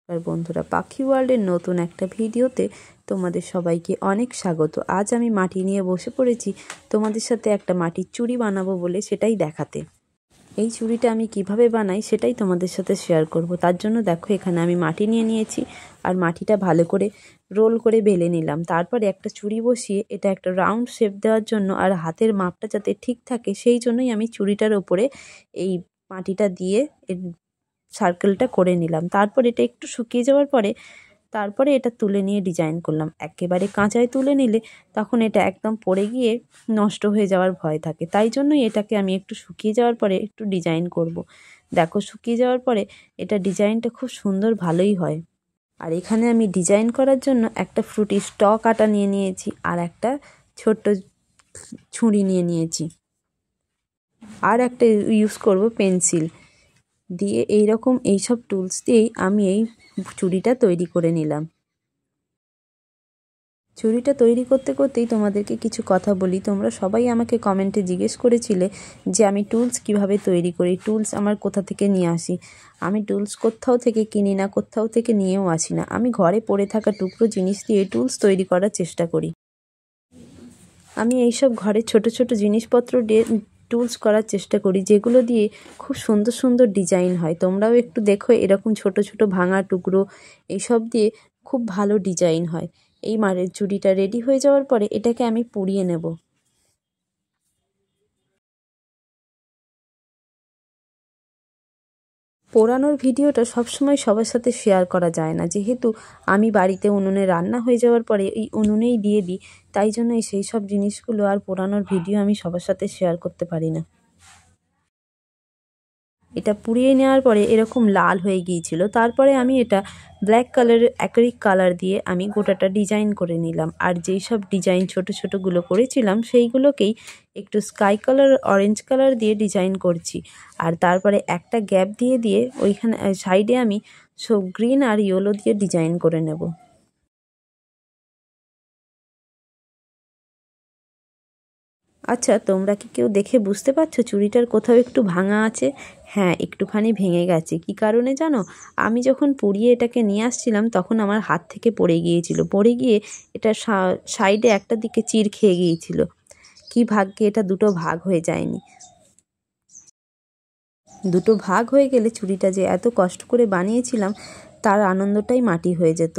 আর বন্ধুরা, পাখি ওয়ার্ল্ডের নতুন একটা ভিডিওতে তোমাদের সবাইকে অনেক স্বাগত। আজ আমি মাটি নিয়ে বসে পড়েছি তোমাদের সাথে একটা মাটির চুড়ি বানাবো বলে, সেটাই দেখাতে। এই চুড়িটা আমি কিভাবে বানাই সেটাই তোমাদের সাথে শেয়ার করব। তার জন্য দেখো, এখানে আমি মাটি নিয়ে নিয়েছি আর মাটিটা ভালো করে রোল করে বেলে নিলাম। তারপরে একটা চুড়ি বসিয়ে এটা একটা রাউন্ড শেপ দেওয়ার জন্য আর হাতের মাপটা যাতে ঠিক থাকে সেই জন্যই আমি চুড়িটার ওপরে এই মাটিটা দিয়ে সার্কেলটা করে নিলাম। তারপর এটা একটু শুকিয়ে যাওয়ার পরে তারপরে এটা তুলে নিয়ে ডিজাইন করলাম। একেবারে কাঁচায় তুলে নিলে তখন এটা একদম পড়ে গিয়ে নষ্ট হয়ে যাওয়ার ভয় থাকে, তাই জন্যই এটাকে আমি একটু শুকিয়ে যাওয়ার পরে একটু ডিজাইন করব। দেখো, শুকিয়ে যাওয়ার পরে এটা ডিজাইনটা খুব সুন্দর ভালোই হয়। আর এখানে আমি ডিজাইন করার জন্য একটা ফ্রুটি স্টক আটা নিয়ে নিয়েছি আর একটা ছোট্ট ছুরি নিয়ে নিয়েছি, আর একটা ইউজ করব পেন্সিল দিয়ে। এইসব টুলস দিয়েই আমি এই চুড়িটা তৈরি করে নিলাম। চুড়িটা তৈরি করতে করতেই তোমাদেরকে কিছু কথা বলি। তোমরা সবাই আমাকে কমেন্টে জিজ্ঞেস করেছিলে যে আমি টুলস কিভাবে তৈরি করি, টুলস আমার কোথা থেকে নিয়ে আসি। আমি টুলস কোথাও থেকে কিনি না, কোথাও থেকে নিয়েও আসি না। আমি ঘরে পড়ে থাকা টুকরো জিনিস দিয়ে টুলস তৈরি করার চেষ্টা করি। আমি এইসব ঘরে ছোট ছোট জিনিসপত্র দিয়ে টুলস করার চেষ্টা করি, যেগুলো দিয়ে খুব সুন্দর সুন্দর ডিজাইন হয়। তোমরাও একটু দেখো, এরকম ছোট ছোট ভাঙা টুকরো এইসব দিয়ে খুব ভালো ডিজাইন হয়। এই মারের চুড়িটা রেডি হয়ে যাওয়ার পরে এটাকে আমি পুড়িয়ে নেব। পোড়ানোর ভিডিওটা সবসময় সবার সাথে শেয়ার করা যায় না, যেহেতু আমি বাড়িতে উনুনে রান্না হয়ে যাওয়ার পরে এই উনুনেই দিয়ে দিই, তাই জন্যই সেই সব জিনিসগুলো আর পোড়ানোর ভিডিও আমি সবার সাথে শেয়ার করতে পারি না। এটা পুড়িয়ে নেওয়ার পরে এরকম লাল হয়ে গিয়েছিল। তারপরে আমি এটা ব্ল্যাক কালারের অ্যাক্রিলিক কালার দিয়ে আমি গোটাটা ডিজাইন করে নিলাম। আর যেই সব ডিজাইন ছোট ছোটগুলো করেছিলাম সেইগুলোকেই একটু স্কাই কালার, অরেঞ্জ কালার দিয়ে ডিজাইন করছি। আর তারপরে একটা গ্যাপ দিয়ে দিয়ে ওইখানে সাইডে আমি সব গ্রিন আর ইয়েলো দিয়ে ডিজাইন করে নেব। আচ্ছা, তোমরা কি কেউ দেখে বুঝতে পারছো চুড়িটার কোথাও একটু ভাঙা আছে? হ্যাঁ, একটুখানি ভেঙে গেছে। কি কারণে জানো? আমি যখন পুড়িয়ে এটাকে নিয়ে আসছিলাম তখন আমার হাত থেকে পড়ে গিয়েছিল। পড়ে গিয়ে এটা সাইডে একটা দিকে চির খেয়ে গিয়েছিল। কি ভাগ্যে এটা দুটো ভাগ হয়ে যায়নি। দুটো ভাগ হয়ে গেলে চুড়িটা যে এত কষ্ট করে বানিয়েছিলাম তার আনন্দটাই মাটি হয়ে যেত।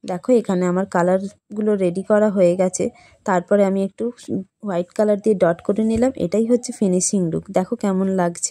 দেখো, এখানে আমার কালারগুলো রেডি করা হয়ে গেছে। তারপরে আমি একটু হোয়াইট কালার দিয়ে ডট করে নিলাম। এটাই হচ্ছে ফিনিশিং লুক। দেখো কেমন লাগছে।